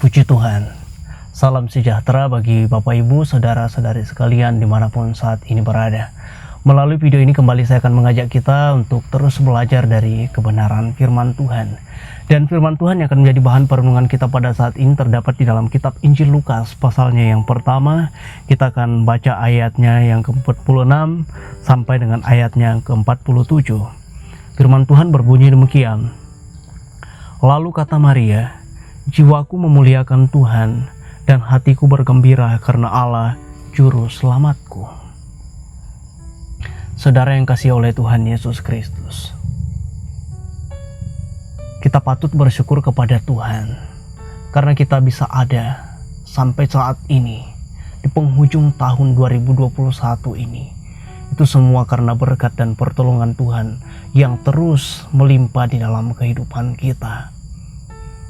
Puji Tuhan. Salam sejahtera bagi Bapak Ibu, saudara-saudari sekalian dimanapun saat ini berada. Melalui video ini kembali saya akan mengajak kita untuk terus belajar dari kebenaran firman Tuhan. Dan firman Tuhan yang akan menjadi bahan perenungan kita pada saat ini terdapat di dalam kitab Injil Lukas pasalnya yang pertama. Kita akan baca ayatnya yang ke-46 sampai dengan ayatnya yang ke-47. Firman Tuhan berbunyi demikian. Lalu kata Maria, "Jiwaku memuliakan Tuhan, dan hatiku bergembira karena Allah, Juru Selamatku." Saudara yang kasih oleh Tuhan Yesus Kristus, kita patut bersyukur kepada Tuhan, karena kita bisa ada sampai saat ini, di penghujung tahun 2021 ini. Itu semua karena berkat dan pertolongan Tuhan yang terus melimpah di dalam kehidupan kita.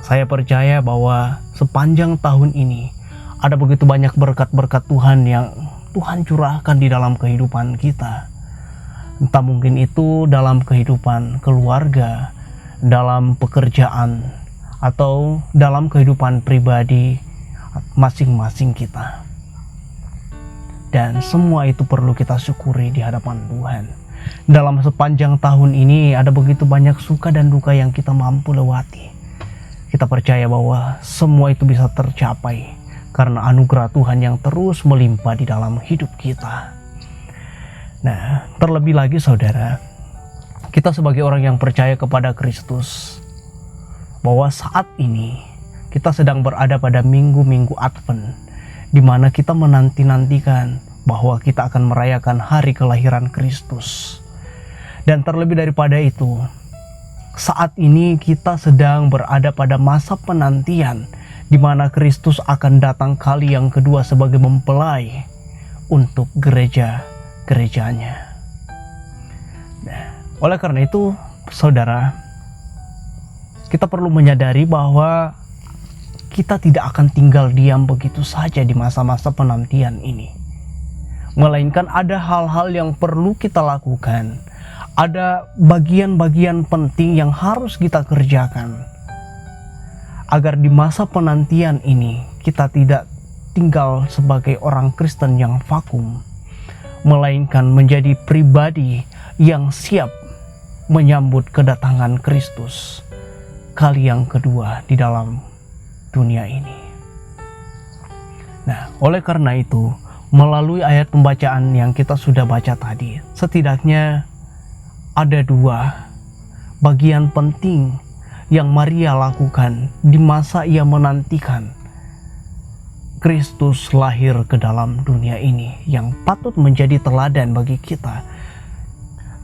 Saya percaya bahwa sepanjang tahun ini ada begitu banyak berkat-berkat Tuhan yang Tuhan curahkan di dalam kehidupan kita. Entah mungkin itu dalam kehidupan keluarga, dalam pekerjaan, atau dalam kehidupan pribadi masing-masing kita. Dan semua itu perlu kita syukuri di hadapan Tuhan. Dalam sepanjang tahun ini ada begitu banyak suka dan duka yang kita mampu lewati. Kita percaya bahwa semua itu bisa tercapai karena anugerah Tuhan yang terus melimpah di dalam hidup kita. Nah, terlebih lagi saudara, kita sebagai orang yang percaya kepada Kristus, bahwa saat ini kita sedang berada pada minggu-minggu Advent, di mana kita menanti-nantikan bahwa kita akan merayakan hari kelahiran Kristus. Dan terlebih daripada itu, saat ini kita sedang berada pada masa penantian di mana Kristus akan datang kali yang kedua sebagai mempelai untuk gerejanya. Nah, oleh karena itu, saudara, kita perlu menyadari bahwa kita tidak akan tinggal diam begitu saja di masa-masa penantian ini. Melainkan ada hal-hal yang perlu kita lakukan. Ada bagian-bagian penting yang harus kita kerjakan agar di masa penantian ini kita tidak tinggal sebagai orang Kristen yang vakum, melainkan menjadi pribadi yang siap menyambut kedatangan Kristus kali yang kedua di dalam dunia ini. Nah, oleh karena itu, melalui ayat pembacaan yang kita sudah baca tadi, setidaknya ada dua bagian penting yang Maria lakukan di masa ia menantikan Kristus lahir ke dalam dunia ini, yang patut menjadi teladan bagi kita.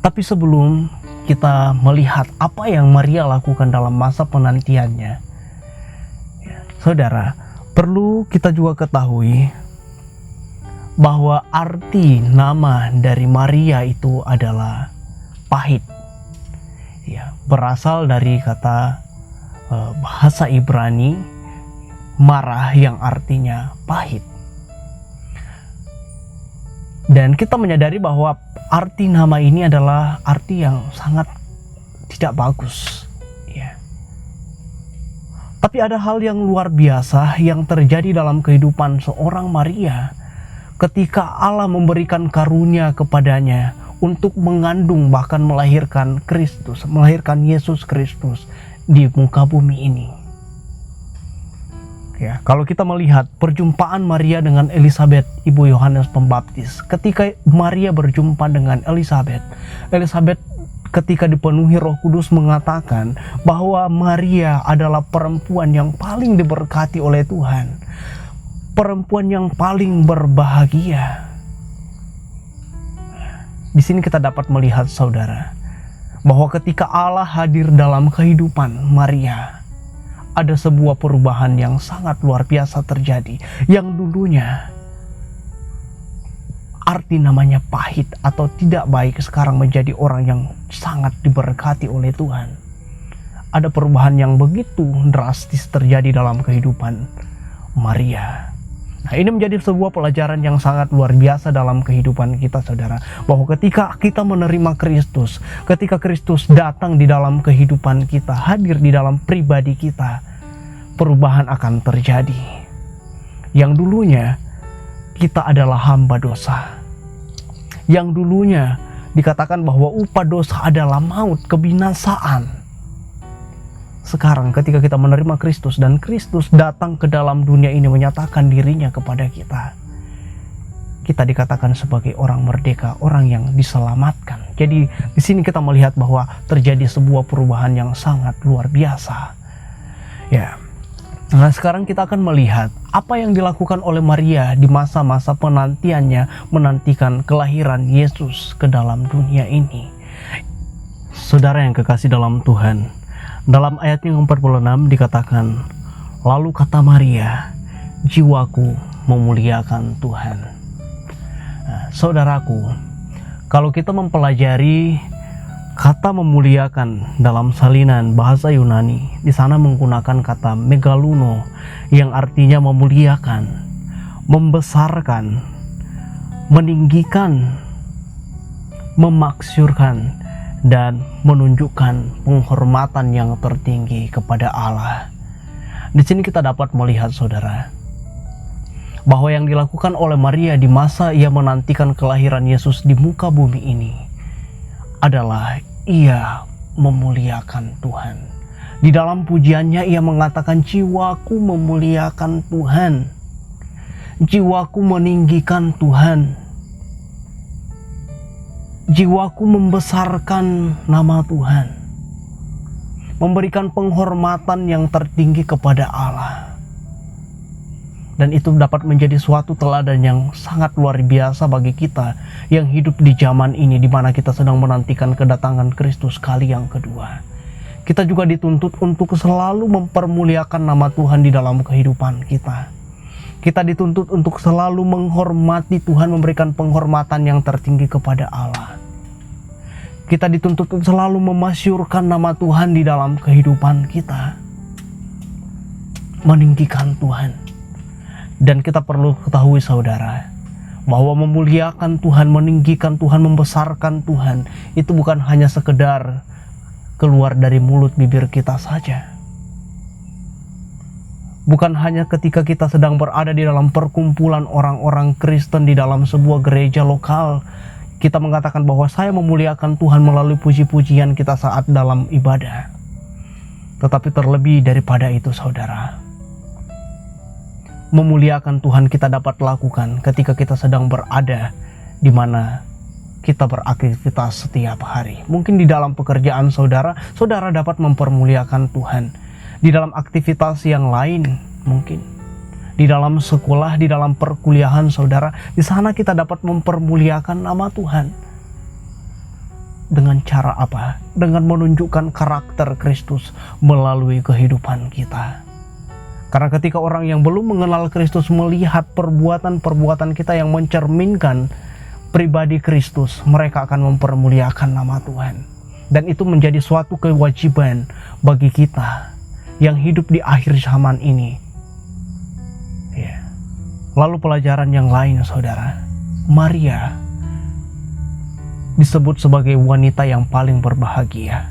Tapi sebelum kita melihat apa yang Maria lakukan dalam masa penantiannya, saudara, perlu kita juga ketahui bahwa arti nama dari Maria itu adalah pahit. Ya, berasal dari kata bahasa Ibrani marah yang artinya pahit. Dan kita menyadari bahwa arti nama ini adalah arti yang sangat tidak bagus. Ya. Tapi ada hal yang luar biasa yang terjadi dalam kehidupan seorang Maria ketika Allah memberikan karunia kepadanya untuk mengandung bahkan melahirkan Kristus, melahirkan Yesus Kristus di muka bumi ini. Ya, kalau kita melihat perjumpaan Maria dengan Elizabeth, ibu Yohanes Pembaptis, ketika Maria berjumpa dengan Elizabeth ketika dipenuhi Roh Kudus mengatakan bahwa Maria adalah perempuan yang paling diberkati oleh Tuhan, perempuan yang paling berbahagia. Di sini kita dapat melihat, saudara, bahwa ketika Allah hadir dalam kehidupan Maria, ada sebuah perubahan yang sangat luar biasa terjadi. Yang dulunya arti namanya pahit atau tidak baik, sekarang menjadi orang yang sangat diberkati oleh Tuhan. Ada perubahan yang begitu drastis terjadi dalam kehidupan Maria. Nah, ini menjadi sebuah pelajaran yang sangat luar biasa dalam kehidupan kita, saudara. Bahwa ketika kita menerima Kristus, ketika Kristus datang di dalam kehidupan kita, hadir di dalam pribadi kita, perubahan akan terjadi. Yang dulunya kita adalah hamba dosa. Yang dulunya dikatakan bahwa upah dosa adalah maut, kebinasaan. Sekarang ketika kita menerima Kristus dan Kristus datang ke dalam dunia ini menyatakan dirinya kepada kita, kita dikatakan sebagai orang merdeka, orang yang diselamatkan. Jadi di sini kita melihat bahwa terjadi sebuah perubahan yang sangat luar biasa. Ya. Nah, sekarang kita akan melihat apa yang dilakukan oleh Maria di masa-masa penantiannya menantikan kelahiran Yesus ke dalam dunia ini. Saudara yang kekasih dalam Tuhan, dalam ayat yang 46 dikatakan, lalu kata Maria, jiwaku memuliakan Tuhan. Nah, saudaraku, kalau kita mempelajari kata memuliakan dalam salinan bahasa Yunani, di sana menggunakan kata megaluno yang artinya memuliakan, membesarkan, meninggikan, memaksyurkan, dan menunjukkan penghormatan yang tertinggi kepada Allah. Di sini kita dapat melihat, saudara, bahwa yang dilakukan oleh Maria di masa ia menantikan kelahiran Yesus di muka bumi ini adalah ia memuliakan Tuhan. Di dalam pujiannya ia mengatakan, jiwaku memuliakan Tuhan, jiwaku meninggikan Tuhan, jiwaku membesarkan nama Tuhan, memberikan penghormatan yang tertinggi kepada Allah. Dan itu dapat menjadi suatu teladan yang sangat luar biasa bagi kita yang hidup di zaman ini, di mana kita sedang menantikan kedatangan Kristus kali yang kedua. Kita juga dituntut untuk selalu mempermuliakan nama Tuhan di dalam kehidupan kita. Kita dituntut untuk selalu menghormati Tuhan, memberikan penghormatan yang tertinggi kepada Allah. Kita dituntut untuk selalu memasyurkan nama Tuhan di dalam kehidupan kita, meninggikan Tuhan. Dan kita perlu ketahui, saudara, bahwa memuliakan Tuhan, meninggikan Tuhan, membesarkan Tuhan, itu bukan hanya sekedar keluar dari mulut bibir kita saja. Bukan hanya ketika kita sedang berada di dalam perkumpulan orang-orang Kristen di dalam sebuah gereja lokal, kita mengatakan bahwa saya memuliakan Tuhan melalui puji-pujian kita saat dalam ibadah. Tetapi terlebih daripada itu, saudara, memuliakan Tuhan kita dapat lakukan ketika kita sedang berada di mana kita beraktivitas setiap hari. Mungkin di dalam pekerjaan saudara dapat mempermuliakan Tuhan. Di dalam aktivitas yang lain, mungkin di dalam sekolah, di dalam perkuliahan saudara, di sana kita dapat mempermuliakan nama Tuhan. Dengan cara apa? Dengan menunjukkan karakter Kristus melalui kehidupan kita. Karena ketika orang yang belum mengenal Kristus melihat perbuatan-perbuatan kita yang mencerminkan pribadi Kristus, mereka akan mempermuliakan nama Tuhan. Dan itu menjadi suatu kewajiban bagi kita yang hidup di akhir zaman ini. Ya. Lalu pelajaran yang lain, saudara, Maria disebut sebagai wanita yang paling berbahagia.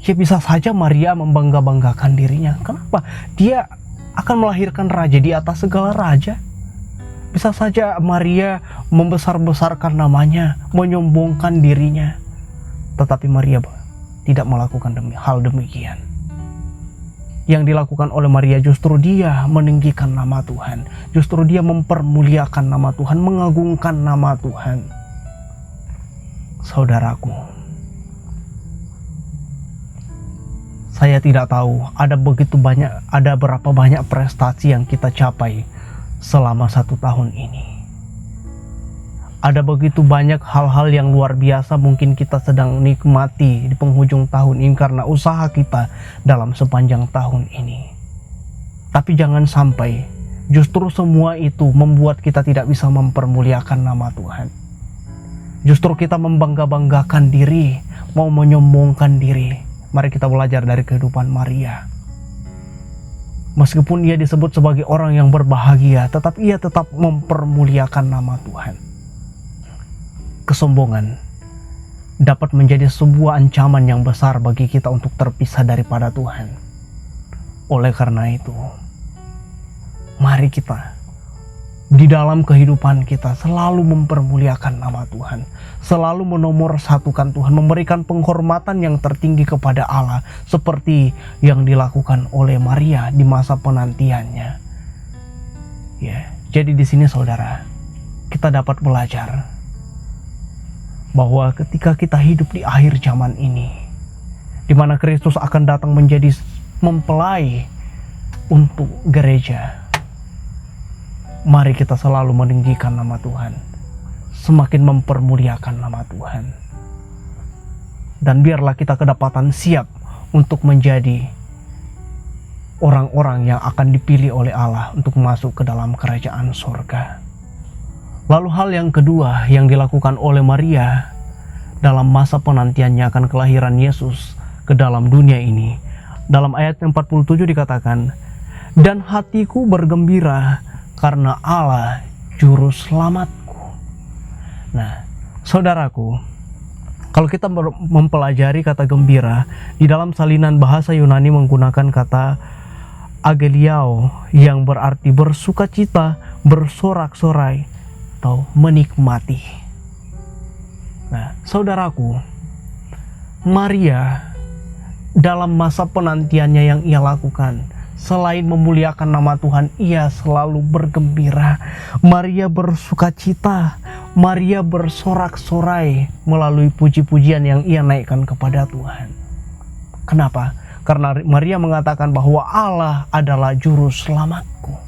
Ya, bisa saja Maria membangga-banggakan dirinya. Kenapa? Dia akan melahirkan raja di atas segala raja. Bisa saja Maria membesar-besarkan namanya, menyombongkan dirinya. Tetapi Maria tidak melakukan hal demikian. Yang dilakukan oleh Maria justru dia meninggikan nama Tuhan. Justru dia mempermuliakan nama Tuhan, mengagungkan nama Tuhan. Saudaraku, saya tidak tahu ada berapa banyak prestasi yang kita capai selama 1 tahun ini. Ada begitu banyak hal-hal yang luar biasa mungkin kita sedang nikmati di penghujung tahun ini karena usaha kita dalam sepanjang tahun ini. Tapi jangan sampai justru semua itu membuat kita tidak bisa mempermuliakan nama Tuhan. Justru kita membangga-banggakan diri, mau menyombongkan diri. Mari kita belajar dari kehidupan Maria. Meskipun ia disebut sebagai orang yang berbahagia, tetapi ia tetap mempermuliakan nama Tuhan. Kesombongan dapat menjadi sebuah ancaman yang besar bagi kita untuk terpisah daripada Tuhan. Oleh karena itu, mari kita di dalam kehidupan kita selalu mempermuliakan nama Tuhan, selalu menomorsatukan Tuhan, memberikan penghormatan yang tertinggi kepada Allah seperti yang dilakukan oleh Maria di masa penantiannya. Ya, jadi di sini saudara, kita dapat belajar bahwa ketika kita hidup di akhir zaman ini, di mana Kristus akan datang menjadi mempelai untuk gereja, mari kita selalu meninggikan nama Tuhan, semakin mempermuliakan nama Tuhan. Dan biarlah kita kedapatan siap untuk menjadi orang-orang yang akan dipilih oleh Allah untuk masuk ke dalam kerajaan surga. Lalu hal yang kedua yang dilakukan oleh Maria dalam masa penantiannya akan kelahiran Yesus ke dalam dunia ini. Dalam ayat 47 dikatakan, "Dan hatiku bergembira karena Allah juru selamatku." Nah, saudaraku, kalau kita mempelajari kata gembira, di dalam salinan bahasa Yunani menggunakan kata ageliao yang berarti bersukacita, bersorak-sorai, atau menikmati. Nah, saudaraku, Maria dalam masa penantiannya yang ia lakukan, selain memuliakan nama Tuhan, ia selalu bergembira. Maria bersukacita, Maria bersorak-sorai melalui puji-pujian yang ia naikkan kepada Tuhan. Kenapa? Karena Maria mengatakan bahwa Allah adalah juru selamatku.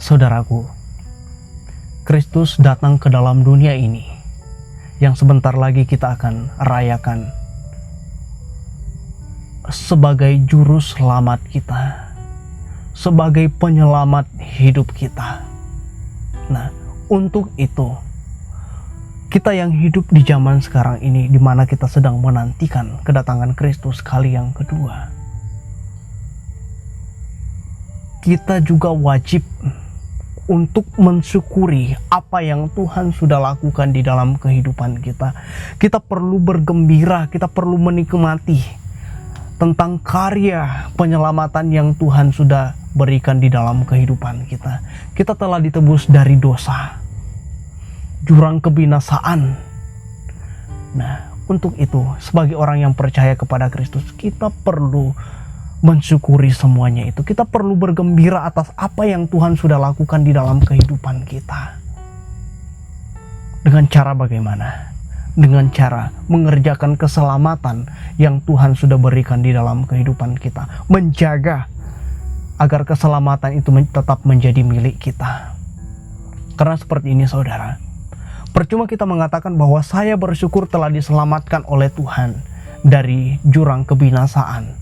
Saudaraku, Kristus datang ke dalam dunia ini yang sebentar lagi kita akan rayakan sebagai juru selamat kita, sebagai penyelamat hidup kita. Nah, untuk itu kita yang hidup di zaman sekarang ini, di mana kita sedang menantikan kedatangan Kristus kali yang kedua, kita juga wajib untuk mensyukuri apa yang Tuhan sudah lakukan di dalam kehidupan kita. Kita perlu bergembira, kita perlu menikmati tentang karya penyelamatan yang Tuhan sudah berikan di dalam kehidupan kita. Kita telah ditebus dari dosa, jurang kebinasaan. Nah, untuk itu, sebagai orang yang percaya kepada Kristus, kita perlu mensyukuri semuanya itu. Kita perlu bergembira atas apa yang Tuhan sudah lakukan di dalam kehidupan kita. Dengan cara bagaimana? Dengan cara mengerjakan keselamatan yang Tuhan sudah berikan di dalam kehidupan kita. Menjaga agar keselamatan itu tetap menjadi milik kita. Karena seperti ini saudara, percuma kita mengatakan bahwa saya bersyukur telah diselamatkan oleh Tuhan dari jurang kebinasaan,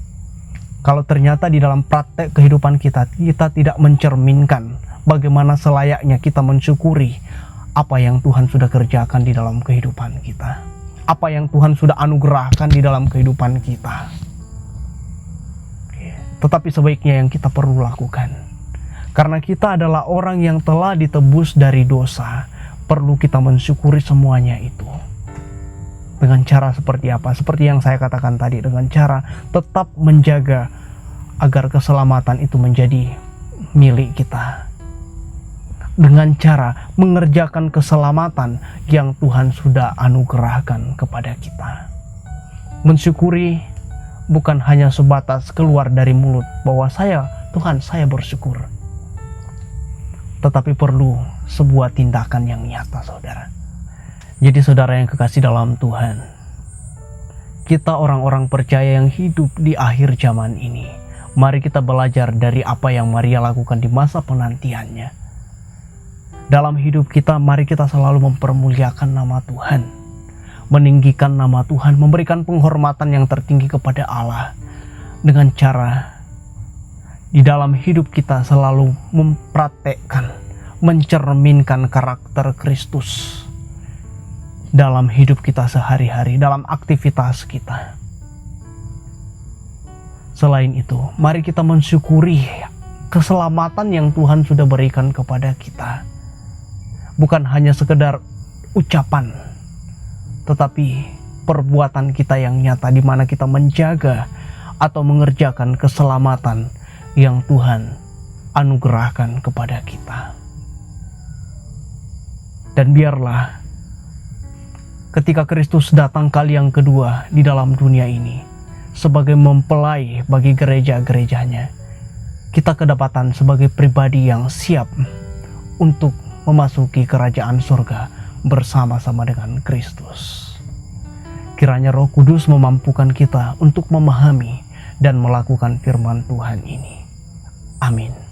kalau ternyata di dalam praktek kehidupan kita tidak mencerminkan bagaimana selayaknya kita mensyukuri apa yang Tuhan sudah kerjakan di dalam kehidupan kita, apa yang Tuhan sudah anugerahkan di dalam kehidupan kita. Tetapi sebaiknya yang kita perlu lakukan, karena kita adalah orang yang telah ditebus dari dosa, perlu kita mensyukuri semuanya itu. Dengan cara seperti apa? Seperti yang saya katakan tadi, dengan cara tetap menjaga agar keselamatan itu menjadi milik kita. Dengan cara mengerjakan keselamatan yang Tuhan sudah anugerahkan kepada kita. Mensyukuri bukan hanya sebatas keluar dari mulut bahwa Tuhan saya bersyukur, tetapi perlu sebuah tindakan yang nyata saudara. Jadi saudara yang kekasih dalam Tuhan, kita orang-orang percaya yang hidup di akhir zaman ini, mari kita belajar dari apa yang Maria lakukan di masa penantiannya. Dalam hidup kita, mari kita selalu mempermuliakan nama Tuhan, meninggikan nama Tuhan, memberikan penghormatan yang tertinggi kepada Allah, dengan cara di dalam hidup kita selalu mempraktekkan, mencerminkan karakter Kristus dalam hidup kita sehari-hari, dalam aktivitas kita. Selain itu, mari kita mensyukuri keselamatan yang Tuhan sudah berikan kepada kita. Bukan hanya sekedar ucapan, tetapi perbuatan kita yang nyata, di mana kita menjaga atau mengerjakan keselamatan yang Tuhan anugerahkan kepada kita. Dan biarlah ketika Kristus datang kali yang kedua di dalam dunia ini sebagai mempelai bagi gereja-gerejanya, kita kedapatan sebagai pribadi yang siap untuk memasuki kerajaan surga bersama-sama dengan Kristus. Kiranya Roh Kudus memampukan kita untuk memahami dan melakukan firman Tuhan ini. Amin.